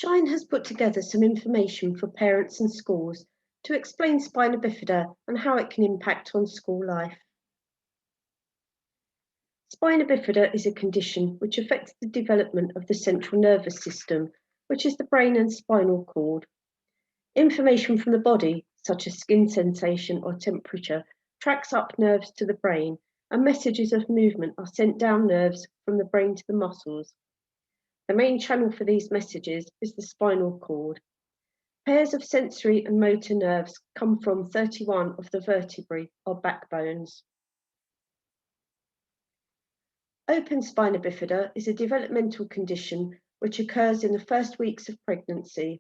Shine has put together some information for parents and schools to explain spina bifida and how it can impact on school life. Spina bifida is a condition which affects the development of the central nervous system, which is the brain and spinal cord. Information from the body, such as skin sensation or temperature, tracks up nerves to the brain, and messages of movement are sent down nerves from the brain to the muscles. The main channel for these messages is the spinal cord. Pairs of sensory and motor nerves come from 31 of the vertebrae or backbones. Open spina bifida is a developmental condition which occurs in the first weeks of pregnancy.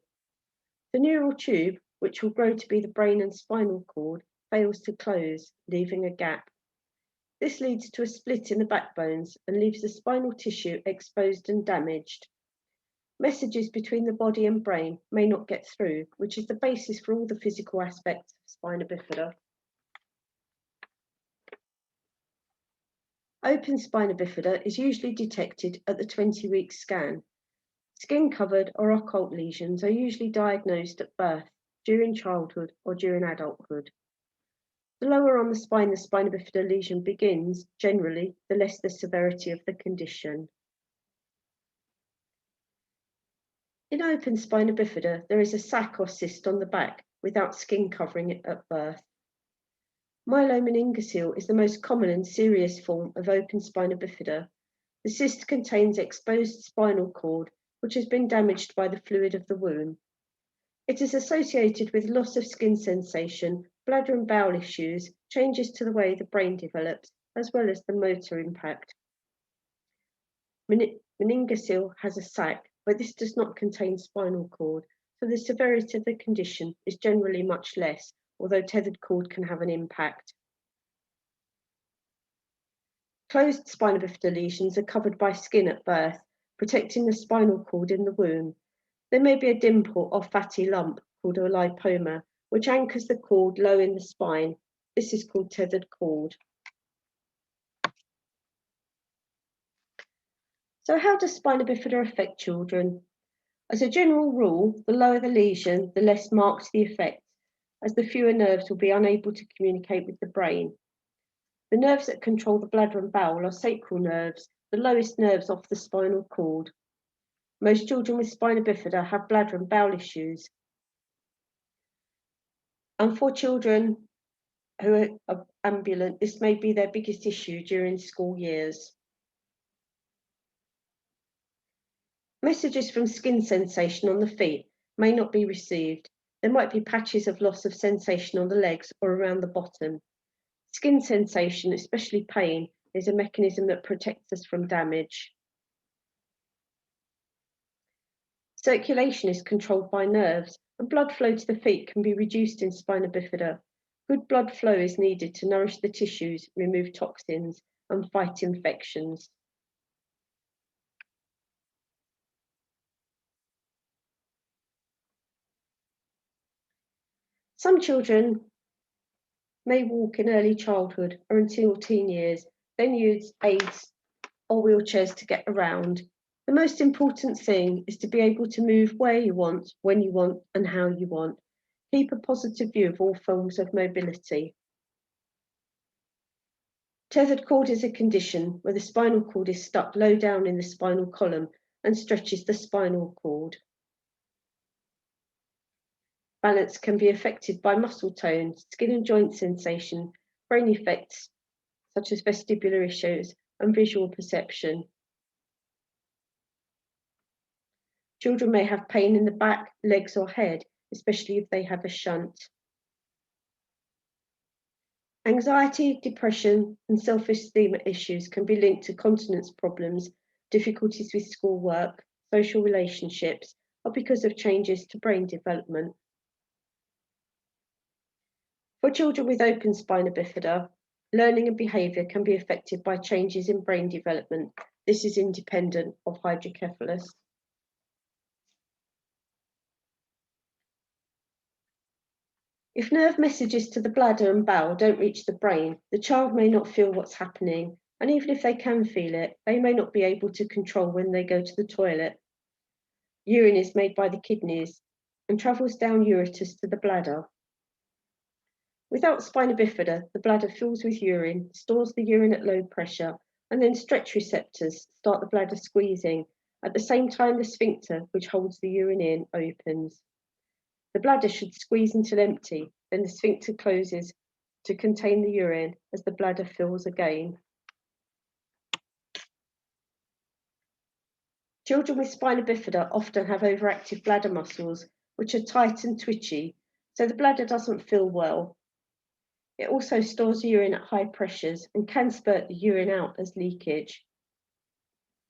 The neural tube, which will grow to be the brain and spinal cord, fails to close, leaving a gap. This leads to a split in the backbones and leaves the spinal tissue exposed and damaged. Messages between the body and brain may not get through, which is the basis for all the physical aspects of spina bifida. Open spina bifida is usually detected at the 20-week scan. Skin-covered or occult lesions are usually diagnosed at birth, during childhood, or during adulthood. The lower on the spina bifida lesion begins, generally, the less the severity of the condition. In open spina bifida, there is a sac or cyst on the back without skin covering it at birth. Myelomeningocele is the most common and serious form of open spina bifida. The cyst contains exposed spinal cord, which has been damaged by the fluid of the womb. It is associated with loss of skin sensation, bladder and bowel issues, changes to the way the brain develops, as well as the motor impact. Meningocele has a sac, but this does not contain spinal cord, so the severity of the condition is generally much less, although tethered cord can have an impact. Closed spina bifida lesions are covered by skin at birth, protecting the spinal cord in the womb. There may be a dimple or fatty lump called a lipoma, which anchors the cord low in the spine. This is called tethered cord. So how does spina bifida affect children? As a general rule, the lower the lesion, the less marked the effect, as the fewer nerves will be unable to communicate with the brain. The nerves that control the bladder and bowel are sacral nerves, the lowest nerves off the spinal cord. Most children with spina bifida have bladder and bowel issues. And for children who are ambulant, this may be their biggest issue during school years. Messages from skin sensation on the feet may not be received. There might be patches of loss of sensation on the legs or around the bottom. Skin sensation, especially pain, is a mechanism that protects us from damage. Circulation is controlled by nerves, and blood flow to the feet can be reduced in spina bifida. Good blood flow is needed to nourish the tissues, remove toxins, and fight infections. Some children may walk in early childhood or until teen years, then use aids or wheelchairs to get around. The most important thing is to be able to move where you want, when you want, and how you want. Keep a positive view of all forms of mobility. Tethered cord is a condition where the spinal cord is stuck low down in the spinal column and stretches the spinal cord. Balance can be affected by muscle tone, skin and joint sensation, brain effects such as vestibular issues, and visual perception. Children may have pain in the back, legs, or head, especially if they have a shunt. Anxiety, depression, and self-esteem issues can be linked to continence problems, difficulties with schoolwork, social relationships, or because of changes to brain development. For children with open spina bifida, learning and behaviour can be affected by changes in brain development. This is independent of hydrocephalus. If nerve messages to the bladder and bowel don't reach the brain, the child may not feel what's happening, and even if they can feel it, they may not be able to control when they go to the toilet. Urine is made by the kidneys and travels down ureters to the bladder. Without spina bifida, the bladder fills with urine, stores the urine at low pressure, and then stretch receptors start the bladder squeezing. At the same time, the sphincter, which holds the urine in, opens. The bladder should squeeze until empty, then the sphincter closes to contain the urine as the bladder fills again. Children with spina bifida often have overactive bladder muscles, which are tight and twitchy, so the bladder doesn't fill well. It also stores urine at high pressures and can spurt the urine out as leakage.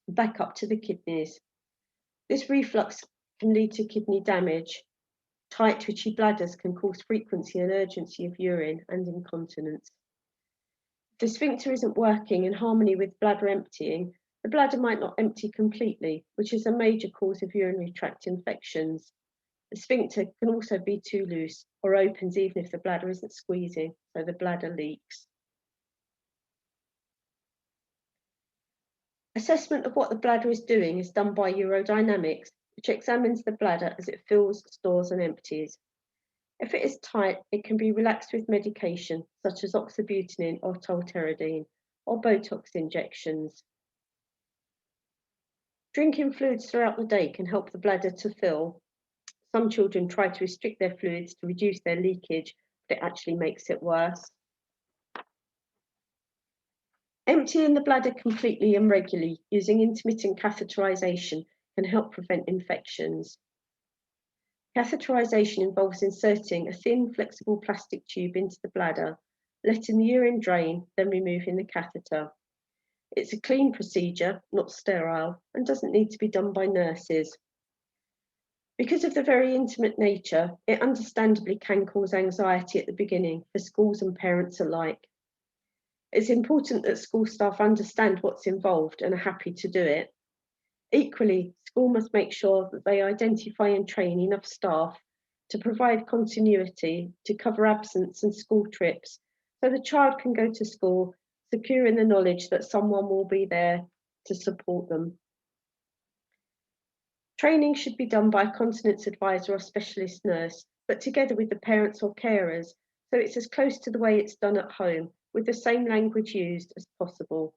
Back up to the kidneys. This reflux can lead to kidney damage. Tight, twitchy bladders can cause frequency and urgency of urine and incontinence. If the sphincter isn't working in harmony with bladder emptying, the bladder might not empty completely, which is a major cause of urinary tract infections. The sphincter can also be too loose or opens even if the bladder isn't squeezing, so the bladder leaks. Assessment of what the bladder is doing is done by urodynamics, which examines the bladder as it fills, stores, and empties. If it is tight, it can be relaxed with medication, such as oxybutynin or tolterodine, or Botox injections. Drinking fluids throughout the day can help the bladder to fill. Some children try to restrict their fluids to reduce their leakage, but it actually makes it worse. Emptying the bladder completely and regularly using intermittent catheterization can help prevent infections. Catheterization involves inserting a thin, flexible plastic tube into the bladder, letting the urine drain, then removing the catheter. It's a clean procedure, not sterile, and doesn't need to be done by nurses. Because of the very intimate nature, it understandably can cause anxiety at the beginning for schools and parents alike. It's important that school staff understand what's involved and are happy to do it. Equally, school must make sure that they identify and train enough staff to provide continuity to cover absence and school trips, so the child can go to school secure in the knowledge that someone will be there to support them. Training should be done by a continence advisor or specialist nurse, but together with the parents or carers, so it's as close to the way it's done at home, with the same language used as possible.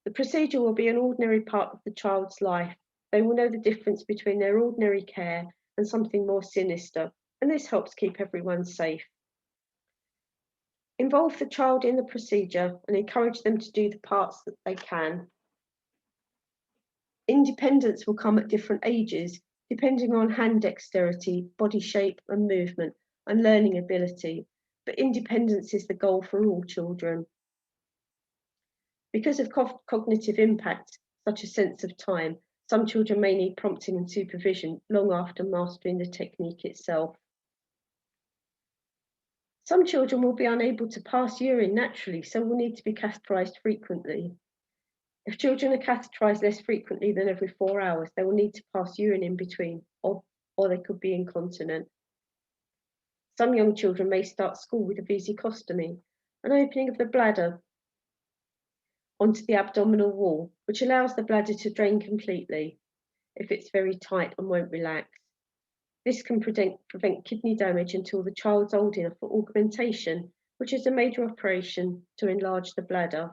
The procedure will be an ordinary part of the child's life. They will know the difference between their ordinary care and something more sinister, and this helps keep everyone safe. Involve the child in the procedure and encourage them to do the parts that they can. Independence will come at different ages, depending on hand dexterity, body shape and movement, and learning ability, but independence is the goal for all children. Because of cognitive impact, such as sense of time, some children may need prompting and supervision long after mastering the technique itself. Some children will be unable to pass urine naturally, so will need to be catheterized frequently. If children are catheterized less frequently than every 4 hours, they will need to pass urine in between, or they could be incontinent. Some young children may start school with a vesicostomy, an opening of the bladder onto the abdominal wall, which allows the bladder to drain completely if it's very tight and won't relax. This can prevent kidney damage until the child's old enough for augmentation, which is a major operation to enlarge the bladder.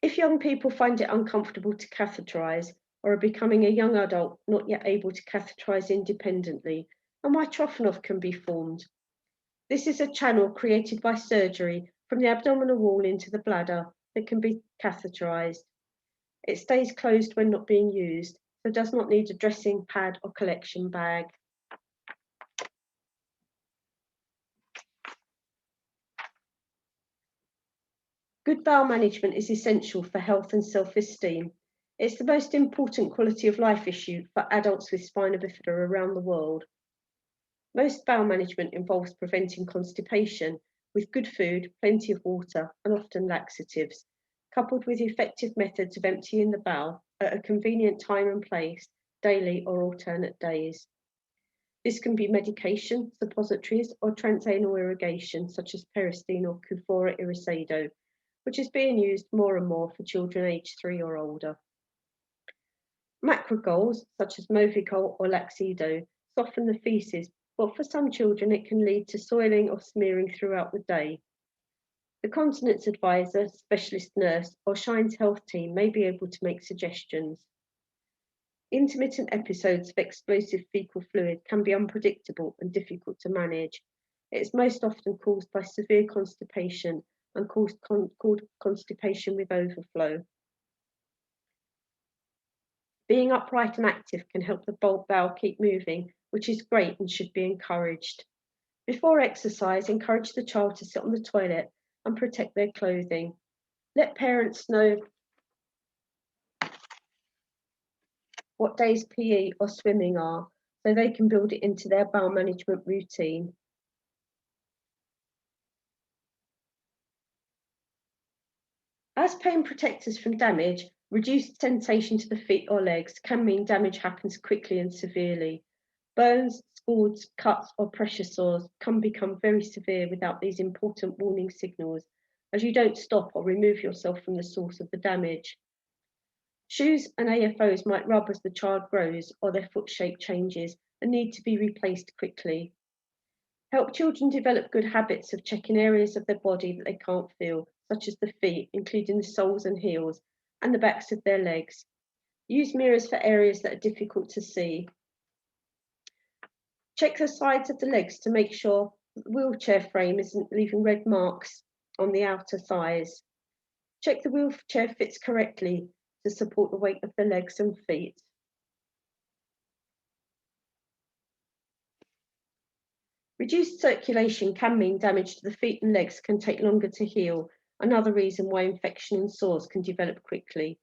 If young people find it uncomfortable to catheterize or are becoming a young adult not yet able to catheterize independently, a Mitrofanoff can be formed. This is a channel created by surgery from the abdominal wall into the bladder that can be catheterized. It stays closed when not being used, so does not need a dressing pad or collection bag. Good bowel management is essential for health and self-esteem. It's the most important quality of life issue for adults with spina bifida around the world. Most bowel management involves preventing constipation with good food, plenty of water, and often laxatives, coupled with effective methods of emptying the bowel at a convenient time and place, daily or alternate days. This can be medication, suppositories, or transanal irrigation, such as Peristeen or Cufora Irisedo, which is being used more and more for children aged 3 or older. Macrogols, such as Movicol or Laxido, soften the feces, but for some children it can lead to soiling or smearing throughout the day. The continence advisor, specialist nurse, or Shine's health team may be able to make suggestions. Intermittent episodes of explosive fecal fluid can be unpredictable and difficult to manage. It is most often caused by severe constipation and called constipation with overflow. Being upright and active can help the bowel keep moving, which is great and should be encouraged. Before exercise, encourage the child to sit on the toilet and protect their clothing. Let parents know what days PE or swimming are so they can build it into their bowel management routine. As pain protects us from damage, reduced sensation to the feet or legs can mean damage happens quickly and severely. Burns, scalds, cuts, or pressure sores can become very severe without these important warning signals, as you don't stop or remove yourself from the source of the damage. Shoes and AFOs might rub as the child grows or their foot shape changes and need to be replaced quickly. Help children develop good habits of checking areas of their body that they can't feel, such as the feet, including the soles and heels, and the backs of their legs. Use mirrors for areas that are difficult to see. Check the sides of the legs to make sure the wheelchair frame isn't leaving red marks on the outer thighs. Check the wheelchair fits correctly to support the weight of the legs and feet. Reduced circulation can mean damage to the feet and legs can take longer to heal, another reason why infection and sores can develop quickly.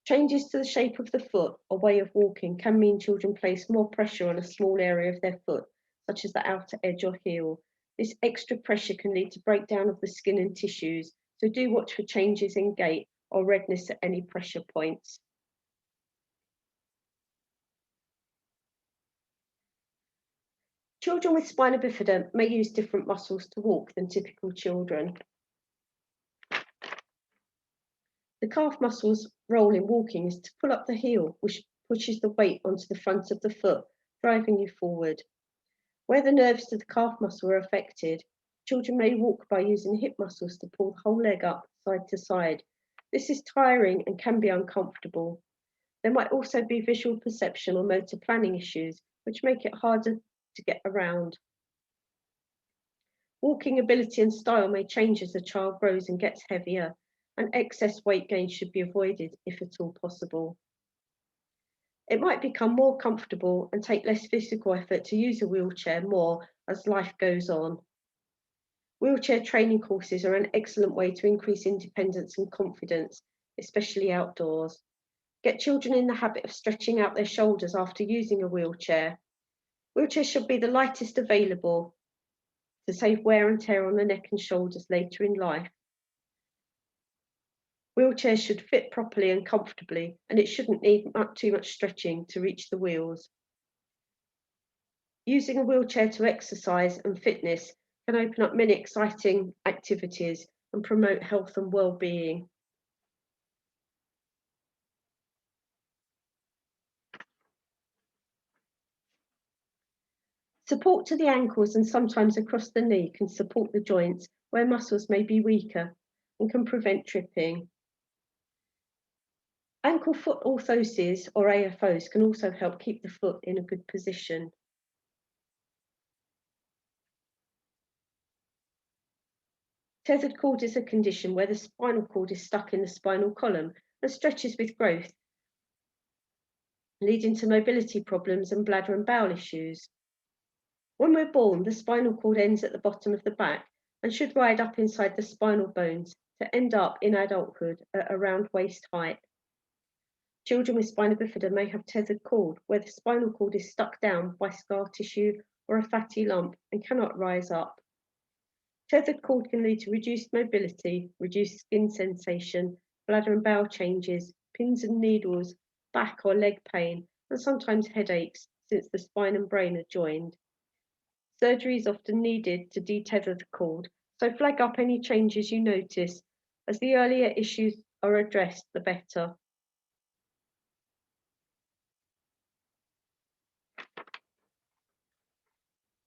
Changes to the shape of the foot or way of walking can mean children place more pressure on a small area of their foot, such as the outer edge or heel. This extra pressure can lead to breakdown of the skin and tissues, so do watch for changes in gait or redness at any pressure points. Children with spina bifida may use different muscles to walk than typical children. The calf muscle's role in walking is to pull up the heel, which pushes the weight onto the front of the foot, driving you forward. Where the nerves to the calf muscle are affected, children may walk by using hip muscles to pull the whole leg up side to side. This is tiring and can be uncomfortable. There might also be visual perception or motor planning issues, which make it harder to get around. Walking ability and style may change as the child grows and gets heavier, and excess weight gain should be avoided if at all possible. It might become more comfortable and take less physical effort to use a wheelchair more as life goes on. Wheelchair training courses are an excellent way to increase independence and confidence, especially outdoors. Get children in the habit of stretching out their shoulders after using a wheelchair. Wheelchairs should be the lightest available to save wear and tear on the neck and shoulders later in life. Wheelchairs should fit properly and comfortably, and it shouldn't need too much stretching to reach the wheels. Using a wheelchair to exercise and fitness can open up many exciting activities and promote health and well-being. Support to the ankles and sometimes across the knee can support the joints where muscles may be weaker and can prevent tripping. Ankle foot orthoses or AFOs can also help keep the foot in a good position. Tethered cord is a condition where the spinal cord is stuck in the spinal column and stretches with growth, leading to mobility problems and bladder and bowel issues. When we're born, the spinal cord ends at the bottom of the back and should ride up inside the spinal bones to end up in adulthood at around waist height. Children with spina bifida may have tethered cord, where the spinal cord is stuck down by scar tissue or a fatty lump and cannot rise up. Tethered cord can lead to reduced mobility, reduced skin sensation, bladder and bowel changes, pins and needles, back or leg pain, and sometimes headaches since the spine and brain are joined. Surgery is often needed to detether the cord, so flag up any changes you notice, as the earlier issues are addressed, the better.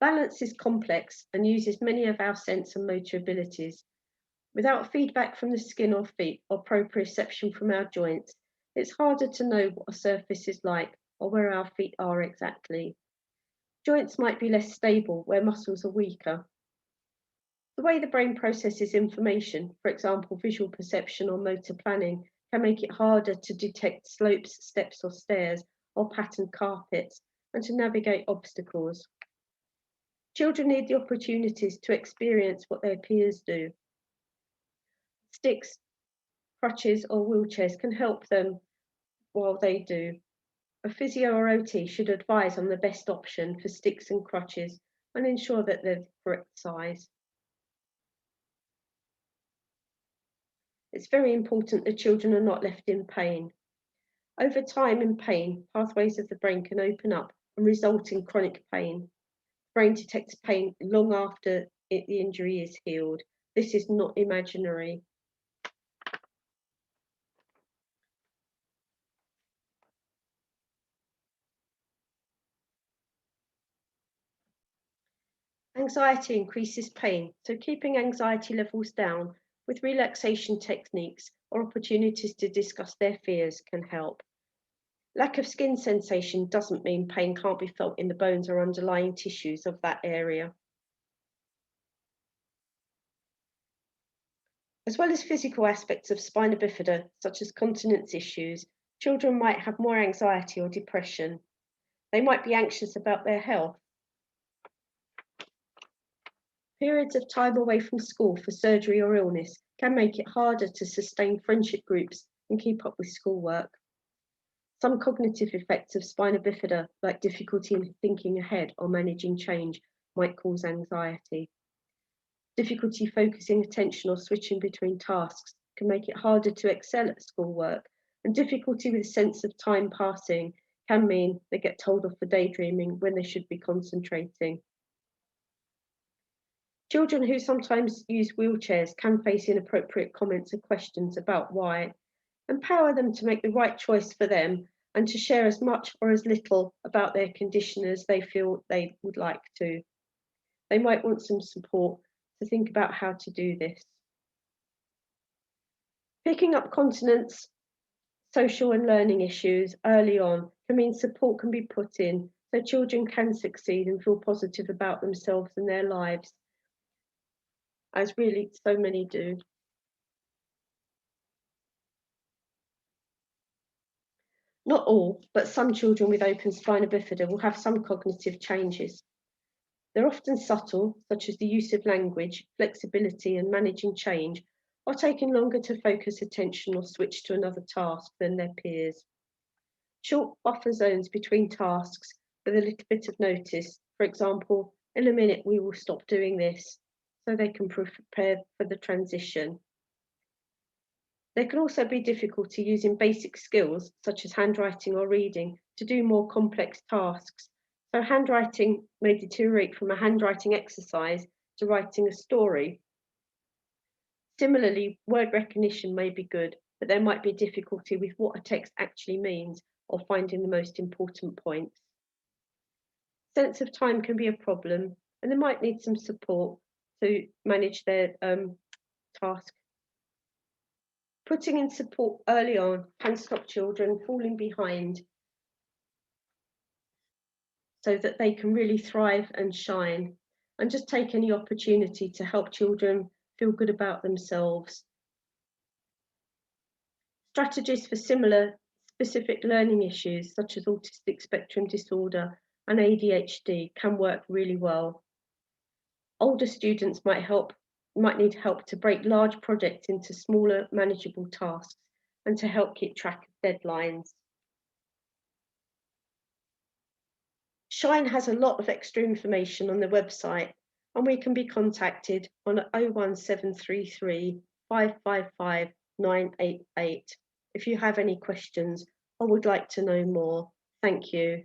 Balance is complex and uses many of our sense and motor abilities. Without feedback from the skin or feet or proprioception from our joints, it's harder to know what a surface is like or where our feet are exactly. Joints might be less stable where muscles are weaker. The way the brain processes information, for example, visual perception or motor planning, can make it harder to detect slopes, steps or stairs, or patterned carpets, and to navigate obstacles. Children need the opportunities to experience what their peers do. Sticks, crutches or wheelchairs can help them while they do. A physio or OT should advise on the best option for sticks and crutches and ensure that they're the correct size. It's very important that children are not left in pain. Over time in pain, pathways of the brain can open up and result in chronic pain. The brain detects pain long after the injury is healed. This is not imaginary. Anxiety increases pain, so keeping anxiety levels down with relaxation techniques or opportunities to discuss their fears can help. Lack of skin sensation doesn't mean pain can't be felt in the bones or underlying tissues of that area. As well as physical aspects of spina bifida, such as continence issues, children might have more anxiety or depression. They might be anxious about their health. Periods of time away from school for surgery or illness can make it harder to sustain friendship groups and keep up with schoolwork. Some cognitive effects of spina bifida, like difficulty in thinking ahead or managing change, might cause anxiety. Difficulty focusing attention or switching between tasks can make it harder to excel at schoolwork, and difficulty with a sense of time passing can mean they get told off for daydreaming when they should be concentrating. Children who sometimes use wheelchairs can face inappropriate comments and questions about why. Empower them to make the right choice for them and to share as much or as little about their condition as they feel they would like to. They might want some support to think about how to do this. Picking up continence, social and learning issues early on can mean support can be put in so children can succeed and feel positive about themselves and their lives, as really so many do. Not all, but some children with open spina bifida will have some cognitive changes. They're often subtle, such as the use of language, flexibility, and managing change, or taking longer to focus attention or switch to another task than their peers. Short buffer zones between tasks with a little bit of notice, for example, in a minute we will stop doing this, so they can prepare for the transition. There can also be difficulty using basic skills, such as handwriting or reading, to do more complex tasks. So handwriting may deteriorate from a handwriting exercise to writing a story. Similarly, word recognition may be good, but there might be difficulty with what a text actually means or finding the most important points. Sense of time can be a problem, and they might need some support to manage their task. Putting in support early on can stop children falling behind so that they can really thrive and shine, and just take any opportunity to help children feel good about themselves. Strategies for similar specific learning issues such as autistic spectrum disorder and ADHD can work really well. Older students might need help to break large projects into smaller, manageable tasks and to help keep track of deadlines. Shine has a lot of extra information on the website, and we can be contacted on 01733 555 988 if you have any questions or would like to know more. Thank you.